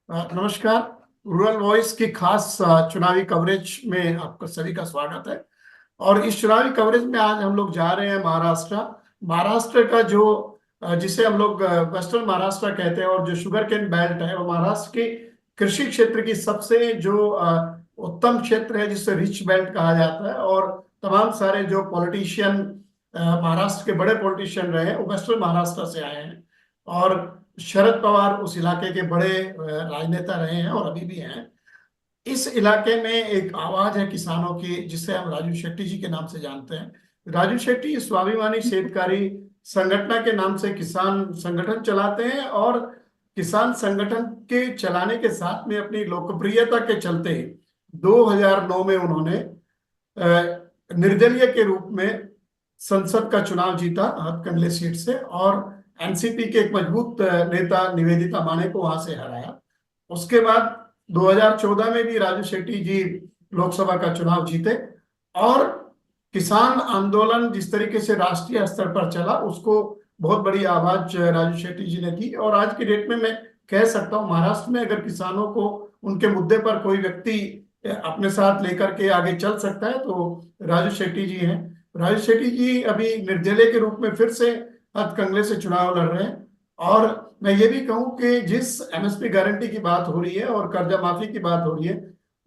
नमस्कार। Rural voice की खास चुनावी कवरेज में आपका सभी का स्वागत है। और इस चुनावी कवरेज में आज हम लोग जा रहे हैं महाराष्ट्र। महाराष्ट्र का जो जिसे हम लोग वेस्टर्न महाराष्ट्र कहते हैं और जो शुगर केन बेल्ट है, वो महाराष्ट्र की कृषि क्षेत्र की सबसे जो उत्तम क्षेत्र है, जिसे रिच बेल्ट कहा जाता है। और तमाम सारे जो पॉलिटिशियन महाराष्ट्र के बड़े पॉलिटिशियन रहे हैं, वो वेस्टर्न महाराष्ट्र से आए हैं। और शरद पवार उस इलाके के बड़े राजनेता रहे हैं और अभी भी हैं। इस इलाके में एक आवाज है किसानों की, जिसे हम राजू शेट्टी जी के नाम से जानते हैं। राजू शेट्टी स्वाभिमानी शेतकारी संगठन के नाम से किसान संगठन चलाते हैं, और किसान संगठन के चलाने के साथ में अपनी लोकप्रियता के चलते 2009 में उन्होंने निर्दलीय के रूप में संसद का चुनाव जीता हथकंडले सीट से, और एनसीपी के एक मजबूत नेता निवेदिता माने को वहां से हराया। उसके बाद 2014 में भी राजू शेट्टी जी लोकसभा का चुनाव जीते। और किसान आंदोलन जिस तरीके से राष्ट्रीय स्तर पर चला, उसको बहुत बड़ी आवाज राजू शेट्टी जी ने दी। और आज की डेट में मैं कह सकता हूँ, महाराष्ट्र में अगर किसानों को उनके मुद्दे पर कोई व्यक्ति अपने साथ लेकर के आगे चल सकता है तो राजू शेट्टी जी हैं। राजू शेट्टी जी अभी निर्दलीय के रूप में फिर से हथकंडले से चुनाव लड़ रहे हैं। और मैं ये भी कहूं कि जिस एमएसपी गारंटी की बात हो रही है और कर्जा माफी की बात हो रही है,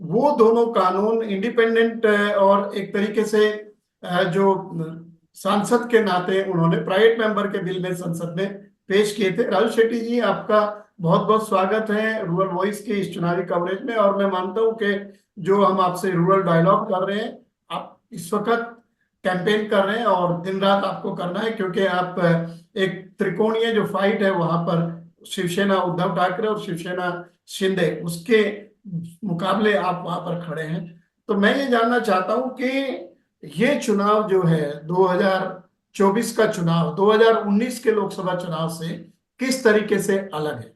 वो दोनों कानून इंडिपेंडेंट और एक तरीके से जो सांसद के नाते उन्होंने प्राइवेट मेंबर के बिल में संसद में पेश किए थे। राजू शेट्टी जी, आपका बहुत बहुत स्वागत है रूरल वॉइस के इस चुनावी कवरेज में। और मैं मानता हूं कि जो हम आपसे रूरल डायलॉग कर रहे हैं, आप इस वक्त कैंपेन कर रहे हैं और दिन रात आपको करना है, क्योंकि आप एक त्रिकोणीय जो फाइट है वहां पर, शिवसेना उद्धव ठाकरे और शिवसेना शिंदे, उसके मुकाबले आप वहां पर खड़े हैं। तो मैं ये जानना चाहता हूं कि ये चुनाव जो है 2024 का चुनाव 2019 के लोकसभा चुनाव से किस तरीके से अलग है।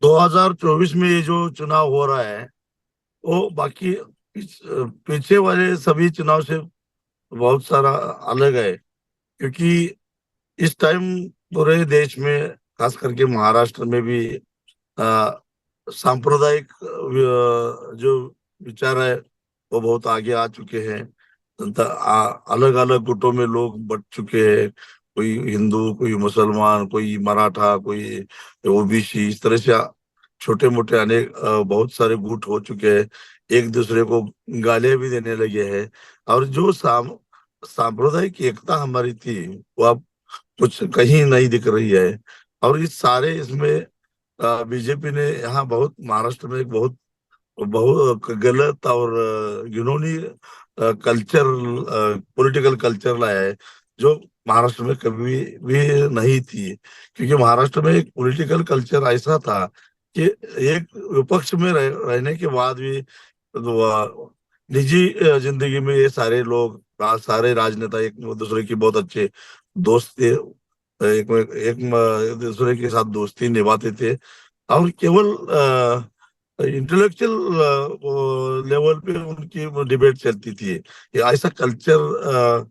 2024 में ये जो चुनाव हो रहा है वो बाकी पीछे वाले सभी चुनाव से बहुत सारा अलग है। क्योंकि इस टाइम पूरे देश में, खास करके महाराष्ट्र में भी सांप्रदायिक जो विचार है वो बहुत आगे आ चुके हैं। अलग अलग गुटों में लोग बट चुके हैं। कोई हिंदू, कोई मुसलमान, कोई मराठा, कोई ओबीसी, इस तरह से छोटे मोटे अनेक बहुत सारे गुट हो चुके हैं। एक दूसरे को गालियां भी देने लगे हैं। और जो सांप्रदायिक एकता हमारी थी वो अब कुछ कहीं नहीं दिख रही है। और इस सारे इसमें बीजेपी ने यहाँ बहुत, महाराष्ट्र में एक बहुत बहुत गलत और घिनौनी कल्चर, पॉलिटिकल कल्चर लाया है, जो महाराष्ट्र में कभी भी नहीं थी। क्योंकि महाराष्ट्र में एक पॉलिटिकल कल्चर ऐसा था कि एक विपक्ष में रहने के बाद भी तो, निजी जिंदगी में ये सारे लोग, सारे राजनेता एक दूसरे की बहुत अच्छे दोस्त थे। एक दूसरे के साथ दोस्ती निभाते थे। और केवल इंटेलेक्चुअल लेवल पे उनकी डिबेट चलती थी। ये ऐसा कल्चर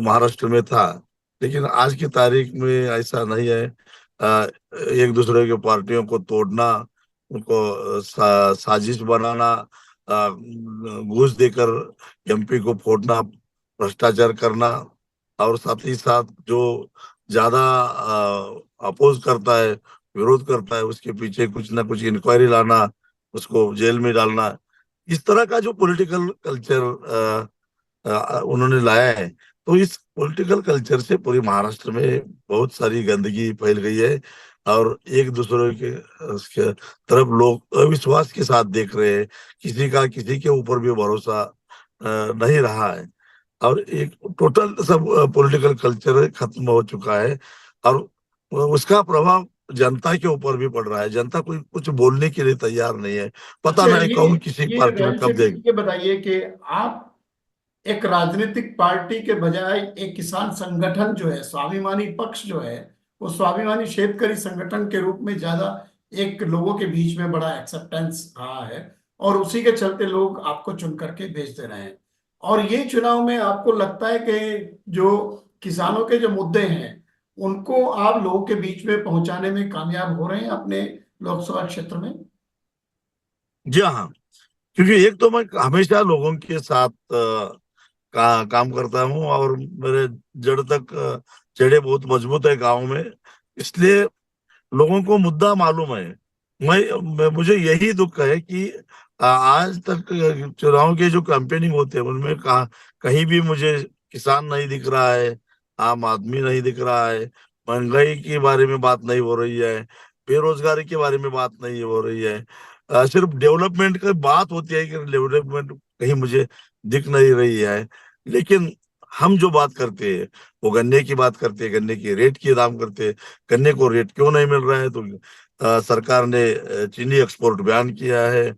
महाराष्ट्र में था। लेकिन आज की तारीख में ऐसा नहीं है। एक दूसरे के पार्टियों को तोड़ना, उनको साजिश बनाना, घूस देकर एमपी को फोड़ना, भ्रष्टाचार करना, और साथ ही साथ जो ज्यादा अपोज करता है, विरोध करता है, उसके पीछे कुछ ना कुछ इंक्वायरी लाना, उसको जेल में डालना। इस तरह का जो पॉलिटिकल कल्चर उन्होंने लाया है, तो इस पॉलिटिकल कल्चर से पूरी महाराष्ट्र में बहुत सारी गंदगी फैल गई है। और एक दूसरे के तरफ लोग अविश्वास के साथ देख रहे हैं। किसी का किसी के ऊपर भी भरोसा नहीं रहा है। और एक टोटल सब पॉलिटिकल कल्चर खत्म हो चुका है। और उसका प्रभाव जनता के ऊपर भी पड़ रहा है। जनता कोई कुछ बोलने के लिए तैयार नहीं है। पता अच्छा, नहीं कौन किसी ये पार्टी में राजू कब शेट्टी देगा। जी, ये बताइए कि आप एक राजनीतिक पार्टी के बजाय एक किसान संगठन जो है, स्वाभिमानी पक्ष जो है, वो स्वाभिमानी शेतकरी संगठन के रूप में ज्यादा एक लोगों के बीच में बड़ा एक्सेप्टेंस रहा है, और उसी के चलते लोग आपको चुन करके भेज दे रहे हैं। और ये चुनाव में आपको लगता है कि जो किसानों के जो मुद्दे हैं उनको आप लोगों के बीच में पहुंचाने में कामयाब हो रहे हैं अपने लोकसभा क्षेत्र में? जी हाँ, क्योंकि एक तो मैं हमेशा लोगों के साथ काम करता हूँ, और मेरे जड़ तक जड़ें बहुत मजबूत है गांव में। इसलिए लोगों को मुद्दा मालूम है। मुझे यही दुख है कि आज तक चुनाव के जो कैंपेनिंग होते हैं उनमें कहीं भी मुझे किसान नहीं दिख रहा है, आम आदमी नहीं दिख रहा है, महंगाई के बारे में बात नहीं हो रही है, बेरोजगारी के बारे में बात नहीं हो रही है। सिर्फ डेवलपमेंट की बात होती है कि डेवलपमेंट कहीं मुझे दिख नहीं रही है। लेकिन हम जो बात करते हैं वो गन्ने की बात करते हैं, गन्ने की रेट की दाम करते हैं। गन्ने को रेट क्यों नहीं मिल रहा है? तो सरकार ने चीनी एक्सपोर्ट बैन किया है।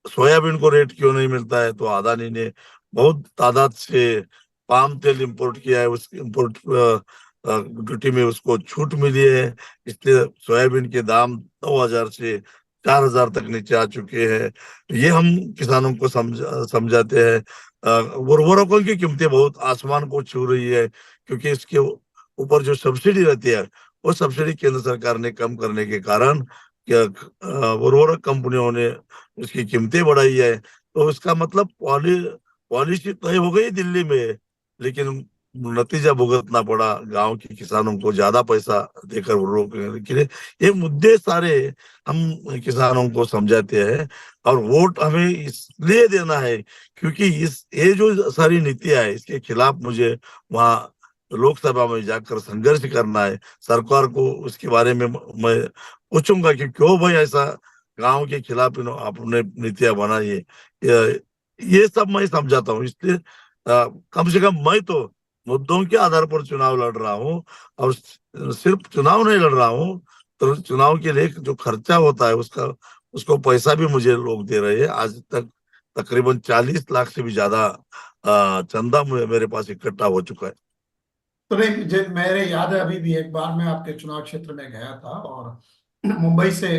सोयाबीन को रेट क्यों नहीं मिलता है? तो अदानी ने बहुत तादाद से पाम तेल इंपोर्ट किया है, उस इंपोर्ट ड्यूटी में उसको छूट मिली है। इसलिए सोयाबीन के दाम 9,000 से 4,000 तक नीचे आ चुके हैं। ये हम किसानों को समझाते हैं। उर्वरकों की कीमतें बहुत आसमान को छू रही है, क्योंकि इसके ऊपर जो सब्सिडी रहती है वो सब्सिडी केंद्र सरकार ने कम करने के कारण क्या उर्वरक कंपनियों ने उसकी कीमतें बढ़ाई है। तो इसका मतलब पॉलिसी तय हो गई दिल्ली में, लेकिन नतीजा भुगतना पड़ा गांव के किसानों को ज्यादा पैसा देकर उर्वरक के लिए। ये मुद्दे सारे हम किसानों को समझाते हैं। और वोट हमें इसलिए देना है क्योंकि इस ये जो सारी नीतियां है इसके खिलाफ मुझे वहाँ लोकसभा में जाकर संघर्ष करना है। सरकार को उसके बारे में मैं पूछूंगा कि क्यों भाई ऐसा गांव के खिलाफ आपने नीतियां बनाई है। ये सब मैं समझाता हूँ। इसलिए कम से कम मैं तो मुद्दों के आधार पर चुनाव लड़ रहा हूँ। और सिर्फ चुनाव नहीं लड़ रहा हूँ, तो चुनाव के लिए जो खर्चा होता है उसका उसको पैसा भी मुझे लोग दे रहे हैं। आज तक तकरीबन 40 लाख से भी ज्यादा चंदा मेरे पास इकट्ठा हो चुका है। तो नहीं, मुझे मेरे याद है, अभी भी एक बार मैं आपके चुनाव क्षेत्र में गया था, और मुंबई से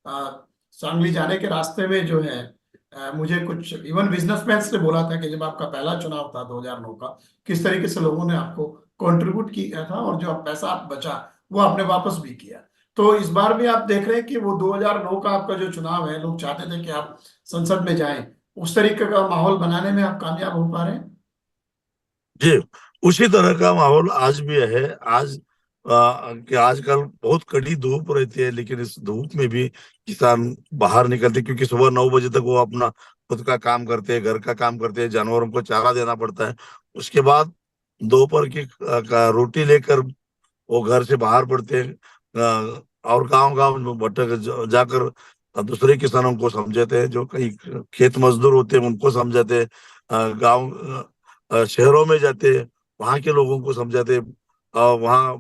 सांगली जाने के रास्ते में जो है, मुझे कुछ इवन बिजनेसमैन ने बोला था कि जब आपका पहला चुनाव था 2009 का, किस तरीके से लोगों ने आपको कंट्रीब्यूट किया था, और जो आप पैसा आप बचा वो आपने वापस भी किया। तो इस बार भी आप देख रहे हैं कि वो 2009 का आपका जो चुनाव है, लोग चाहते थे कि आप संसद में जाएं, उस तरीके का माहौल बनाने में आप कामयाब हो पा रहे हैं? जी, उसी तरह का माहौल आज भी है। आज कि आजकल बहुत कड़ी धूप रहती है, लेकिन इस धूप में भी किसान बाहर निकलते, क्योंकि सुबह 9 बजे तक वो अपना खुद का काम करते हैं, घर का काम करते हैं, जानवरों को चारा देना पड़ता है। उसके बाद दोपहर की का रोटी लेकर वो घर से बाहर पड़ते हैं। और गांव गांव में भटक जाकर दूसरे किसानों को समझाते हैं, जो कहीं खेत मजदूर होते हैं उनको समझाते हैं। गांव शहरों में जाते हैं, वहां के लोगों को समझाते हैं। वहाँ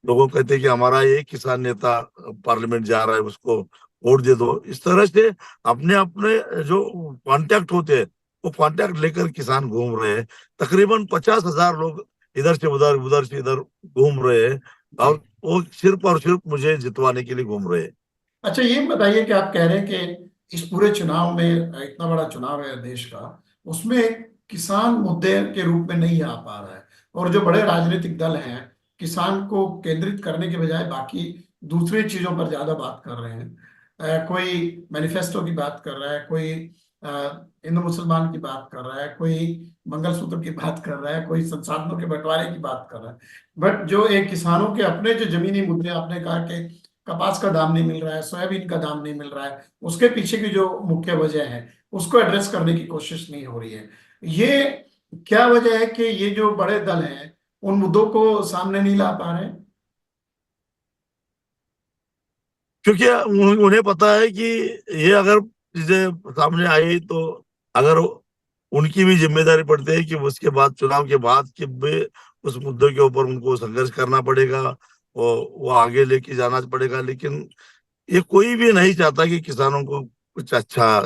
लोगों को कहते हैं कि हमारा ये किसान नेता पार्लियामेंट जा रहा है, उसको वोट दे दो। इस तरह से अपने अपने जो कांटेक्ट होते हैं वो कांटेक्ट लेकर किसान घूम रहे हैं। तकरीबन 50,000 लोग इधर से उधर, उधर से इधर घूम रहे हैं, जी। और वो सिर्फ और सिर्फ मुझे जितवाने के लिए घूम रहे हैं। अच्छा, ये बताइए कि आप कह रहे हैं कि इस पूरे चुनाव में, इतना बड़ा चुनाव है देश का, उसमें किसान मुद्दे के रूप में नहीं आ पा रहा है, और जो बड़े राजनीतिक दल हैं किसान को केंद्रित करने के बजाय बाकी दूसरी चीजों पर ज्यादा बात कर रहे हैं। कोई मैनिफेस्टो की बात कर रहा है, कोई हिंदू मुसलमान की बात कर रहा है, कोई मंगलसूत्र की बात कर रहा है, कोई संसाधनों के बंटवारे की बात कर रहा है। बट जो एक किसानों के अपने जो जमीनी मुद्दे, आपने कहा कि कपास का दाम नहीं मिल रहा है, सोयाबीन का दाम नहीं मिल रहा है, उसके पीछे की जो मुख्य वजह है उसको एड्रेस करने की कोशिश नहीं हो रही है। ये क्या वजह है कि ये जो बड़े दल हैं उन मुद्दों को सामने नहीं ला पा रहे हैं? क्योंकि उन्हें पता है कि ये अगर चीजें सामने आई तो अगर उनकी भी जिम्मेदारी पड़ती है कि उसके बाद चुनाव के बाद कि भी उस मुद्दे के ऊपर उनको संघर्ष करना पड़ेगा, वो आगे लेके जाना पड़ेगा। लेकिन ये कोई भी नहीं चाहता कि किसानों को कुछ अच्छा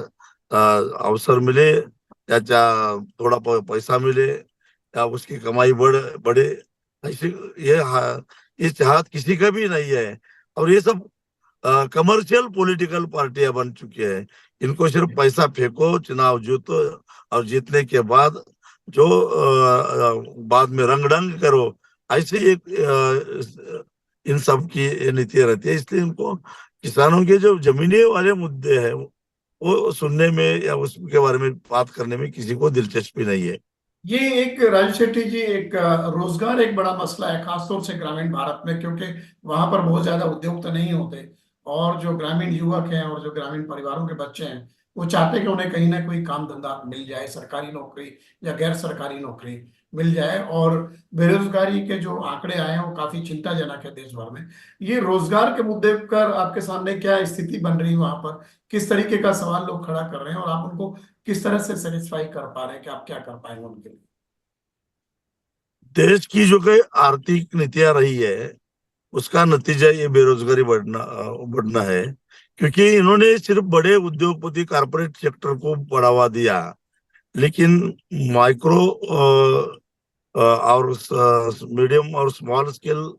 अवसर मिले, या थोड़ा पैसा मिले, या उसकी कमाई बढ़े बढ़े। ऐसे ये ये चाहत किसी का भी नहीं है। और ये सब कमर्शियल पॉलिटिकल पार्टियां बन चुकी है। इनको सिर्फ पैसा फेंको, चुनाव जीतो, और जीतने के बाद जो बाद में रंग ढंग करो, ऐसे एक इन सब की नीतियां रहती है, इसलिए इनको किसानों के जो जमीनी वाले मुद्दे हैं वो सुनने में या उसके बारे में बात करने में किसी को दिलचस्पी नहीं है। ये एक राजू शेट्टी जी, एक रोजगार एक बड़ा मसला है खासतौर से ग्रामीण भारत में, क्योंकि वहां पर बहुत ज्यादा उद्योग तो नहीं होते। और जो ग्रामीण युवक हैं और जो ग्रामीण परिवारों के बच्चे हैं, वो चाहते हैं कि उन्हें कहीं ना कोई काम धंधा मिल जाए, सरकारी नौकरी या गैर सरकारी नौकरी मिल जाए। और बेरोजगारी के जो आंकड़े आए हैं वो काफी चिंताजनक है देश भर में। ये रोजगार के मुद्दे पर आपके सामने क्या स्थिति बन रही है वहां पर? किस तरीके का सवाल लोग खड़ा कर रहे हैं और आप उनको किस तरह से सेटिस्फाई कर पा रहे हैं कि आप क्या कर पाएंगे उनके लिए? देश की जो कई आर्थिक नीतियां रही है उसका नतीजा ये बेरोजगारी बढ़ना है, क्योंकि इन्होंने सिर्फ बड़े उद्योगपति कारपोरेट सेक्टर को बढ़ावा दिया, लेकिन माइक्रो और मीडियम और स्मॉल स्केल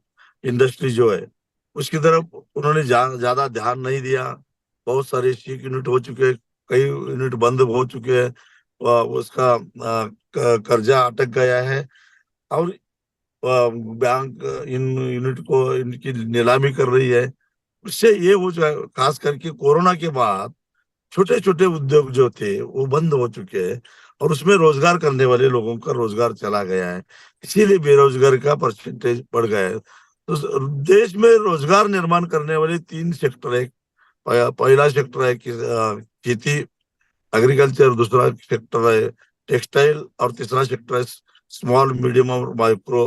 इंडस्ट्री जो है उसकी तरफ उन्होंने ज्यादा ध्यान नहीं दिया। बहुत सारे स्टीक यूनिट हो चुके हैं, कई यूनिट बंद हो चुके हैं, उसका कर्जा अटक गया है, और बैंक इन यूनिट को इनकी नीलामी कर रही है। उससे ये हो जाए, खास करके कोरोना के बाद छोटे छोटे उद्योग जो थे वो बंद हो चुके हैं, और उसमें रोजगार करने वाले लोगों का रोजगार चला गया है, इसीलिए बेरोजगारी का परसेंटेज बढ़ गया है। तो देश में रोजगार निर्माण करने वाले तीन सेक्टर है। पहला सेक्टर है कि खेती, एग्रीकल्चर, दूसरा सेक्टर है टेक्सटाइल, और तीसरा सेक्टर है स्मॉल मीडियम और माइक्रो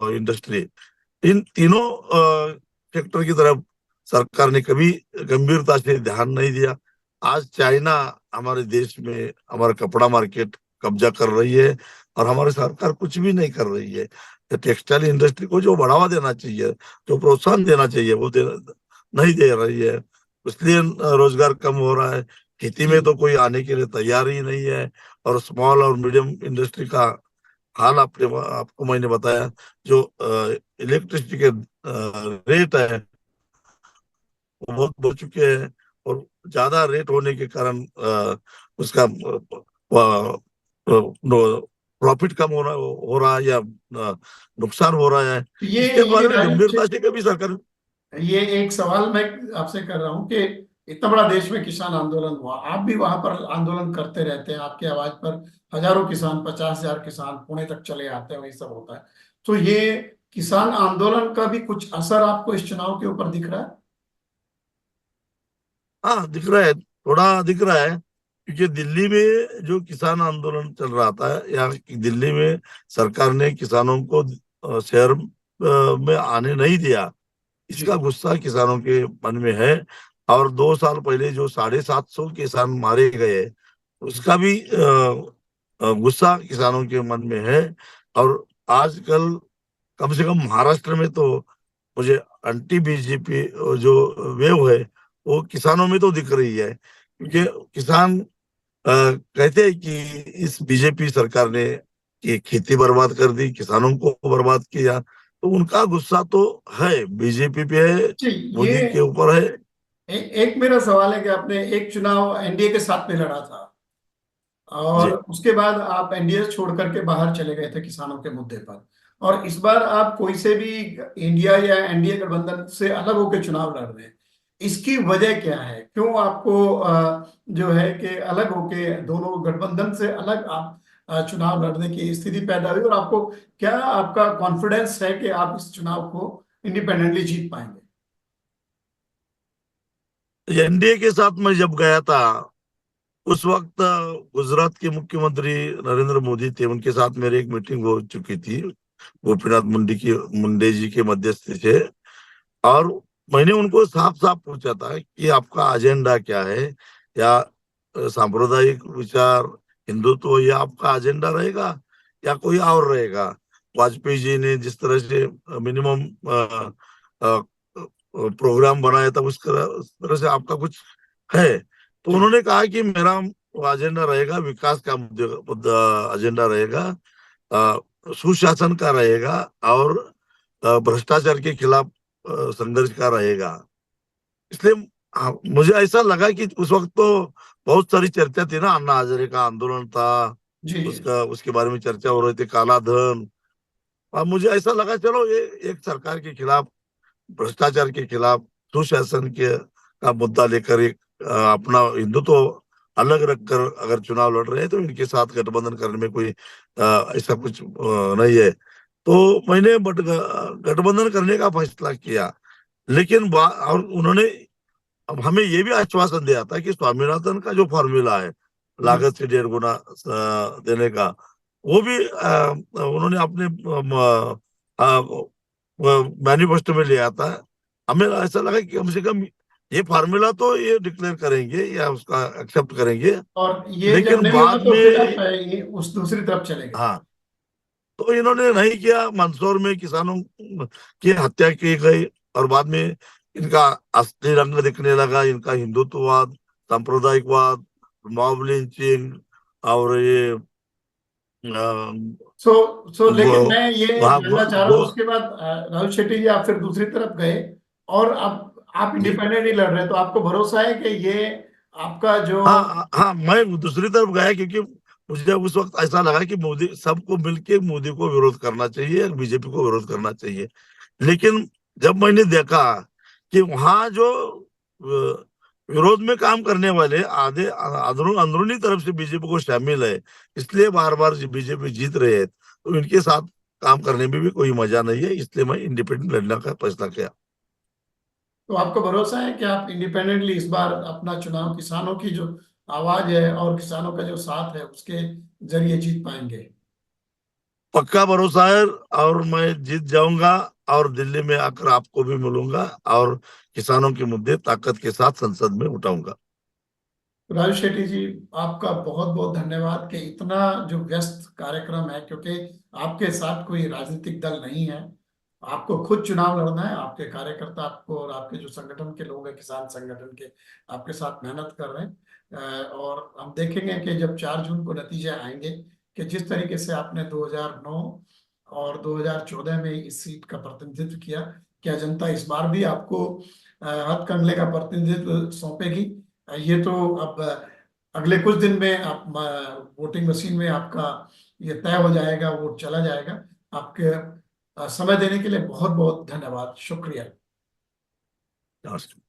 इंडस्ट्री। इन तीनों सेक्टर की तरफ सरकार ने कभी गंभीरता से ध्यान नहीं दिया। आज चाइना हमारे देश में हमारा कपड़ा मार्केट कब्जा कर रही है, और हमारी सरकार कुछ भी नहीं कर रही है। टेक्सटाइल इंडस्ट्री को जो बढ़ावा देना चाहिए, जो प्रोत्साहन देना चाहिए, वो नहीं दे रही है, इसलिए रोजगार कम हो रहा है। खेती में जी। तो कोई आने के लिए तैयार ही नहीं है। और स्मॉल और मीडियम इंडस्ट्री का हाल आपको मैंने बताया। जो इलेक्ट्रिसिटी के रेट है वो बहुत बढ़ चुके हैं, और ज्यादा रेट होने के कारण उसका प्रॉफिट कम हो रहा है, या नुकसान हो रहा है। इसके ये बारे में राजू गंभीरता से शेट्टी, कभी सरकार। ये एक सवाल मैं आपसे कर रहा हूँ कि इतना बड़ा देश में किसान आंदोलन हुआ, आप भी वहां पर आंदोलन करते रहते हैं, आपकी आवाज पर हजारों किसान, 50,000 किसान पुणे तक चले आते हैं, वही सब होता है। तो ये किसान आंदोलन का भी कुछ असर आपको इस चुनाव के ऊपर दिख रहा है? हाँ, दिख रहा है, थोड़ा दिख रहा है, क्योंकि दिल्ली में जो किसान आंदोलन चल रहा था, या दिल्ली में सरकार ने किसानों को शहर में आने नहीं दिया, इसका जी। गुस्सा किसानों के मन में है। और 2 साल पहले जो 750 किसान मारे गए, उसका भी गुस्सा किसानों के मन में है। और आजकल कम से कम महाराष्ट्र में तो मुझे एंटी बीजेपी जो वेव है वो किसानों में तो दिख रही है, क्योंकि किसान कहते हैं कि इस बीजेपी सरकार ने कि खेती बर्बाद कर दी, किसानों को बर्बाद किया, तो उनका गुस्सा तो है, बीजेपी पे है, जी। ये मोदी के ऊपर है। एक मेरा सवाल है कि आपने एक चुनाव एनडीए के साथ में लड़ा था, और जी। उसके बाद आप एनडीए छोड़ करके बाहर चले गए थे किसानों के मुद्दे पर। और इस बार आप कोई से भी इंडिया या एनडीए गठबंधन से अलग होकर चुनाव लड़ रहे हैं। इसकी वजह क्या है? क्यों आपको जो है कि अलग होके, दोनों गठबंधन से अलग आप चुनाव लड़ने की स्थिति पैदा हुई? और आपको क्या, आपका कॉन्फिडेंस है कि आप इस चुनाव को इंडिपेंडेंटली जीत पाएंगे? एनडीए के साथ मैं जब गया था उस वक्त गुजरात के मुख्यमंत्री नरेंद्र मोदी थे, उनके साथ मेरी एक मीटिंग हो चुकी थी गोपीनाथ मुंडे जी के मध्यस्थी से। और मैंने उनको साफ साफ पूछा था कि आपका एजेंडा क्या है, या सांप्रदायिक विचार, हिंदुत्व, ये आपका एजेंडा रहेगा या कोई और रहेगा। वाजपेयी जी ने जिस तरह से मिनिमम प्रोग्राम बनाया था उस तरह से आपका कुछ है? तो जी। उन्होंने कहा कि मेरा एजेंडा रहेगा विकास का एजेंडा रहेगा, सुशासन का रहेगा, और भ्रष्टाचार के खिलाफ संघर्ष का रहेगा। इसलिए हाँ, मुझे ऐसा लगा कि उस वक्त तो बहुत सारी चर्चा थी ना, अन्ना हजारे का आंदोलन था, जी। जी। उसका उसके बारे में चर्चा हो रही थी, काला धन, और मुझे ऐसा लगा चलो ये एक सरकार के खिलाफ, भ्रष्टाचार के खिलाफ, सुशासन के का मुद्दा लेकर एक अपना हिंदुत्व अलग रखकर अगर चुनाव लड़ रहे हैं तो इनके साथ गठबंधन करने में कोई ऐसा कुछ नहीं है। तो मैंने गठबंधन करने का फैसला किया। लेकिन और उन्होंने अब हमें ये भी आश्वासन दिया था कि स्वामीनाथन का जो फॉर्मूला है हम्म। लागत से 1.5 गुना देने का, वो भी उन्होंने अपने मैनिफेस्टो में लिया था। हमें ऐसा लगा कि कम से कम ये फार्मूला तो ये डिक्लेयर करेंगे या उसका एक्सेप्ट करेंगे। और ये जब लेकिन नहीं हुआ बाद तो फिर आप में ये उस दूसरी तरफ चले गए। हाँ, तो इन्होंने नहीं किया। मंदसौर में किसानों की हत्या की गई और बाद में इनका असली रंग दिखने लगा, इनका हिंदुत्ववाद, सांप्रदायिकवाद, मॉब लिंचिंग और ये सो सो लेकिन गो, मैं ये वहाँ जानना चाह रहा गो, हूँ, उसके बाद राहुल शेट्टी जी आप फिर दूसरी तरफ गए और अब आप जी इंडिपेंडेंट ही लड़ रहे हैं, तो आपको भरोसा है कि ये आपका जो। हाँ हाँ, मैं दूसरी तरफ गया क्योंकि मुझे उस वक्त ऐसा लगा कि मोदी, सबको मिलके मोदी को विरोध करना चाहिए, बीजेपी को विरोध करना चाहिए। लेकिन जब मैंने देखा कि वहां जो विरोध में काम करने वाले आधे अंदरूनी तरफ से बीजेपी को शामिल है, इसलिए बार बार बीजेपी जीत रहे हैं, तो इनके साथ काम करने में भी कोई मजा नहीं है, इसलिए मैं इंडिपेंडेंट लड़ने का फैसला किया। तो आपको भरोसा है कि आप इंडिपेंडेंटली इस बार अपना चुनाव किसानों की जो आवाज है और किसानों का जो साथ है उसके जरिए जीत पाएंगे? पक्का भरोसा है, और मैं जीत जाऊंगा और दिल्ली में आकर आपको भी मिलूंगा और किसानों के मुद्दे ताकत के साथ संसद में उठाऊंगा। राजू शेट्टी जी, आपका बहुत बहुत धन्यवाद कि इतना जो व्यस्त कार्यक्रम है, क्योंकि आपके साथ कोई राजनीतिक दल नहीं है, आपको खुद चुनाव लड़ना है, आपके कार्यकर्ता आपको और आपके जो संगठन के लोग हैं, किसान संगठन के, आपके साथ मेहनत कर रहे हैं। और हम देखेंगे कि जब 4 जून को नतीजे आएंगे कि जिस तरीके से आपने 2009 और 2014 में इस सीट का प्रतिनिधित्व किया, क्या जनता इस बार भी आपको हथकंडले का प्रतिनिधित्व सौंपेगी? ये तो अब अगले कुछ दिन में आप वोटिंग मशीन में आपका ये तय हो जाएगा, वोट चला जाएगा। आपके समय देने के लिए बहुत बहुत धन्यवाद, शुक्रिया। नमस्कार।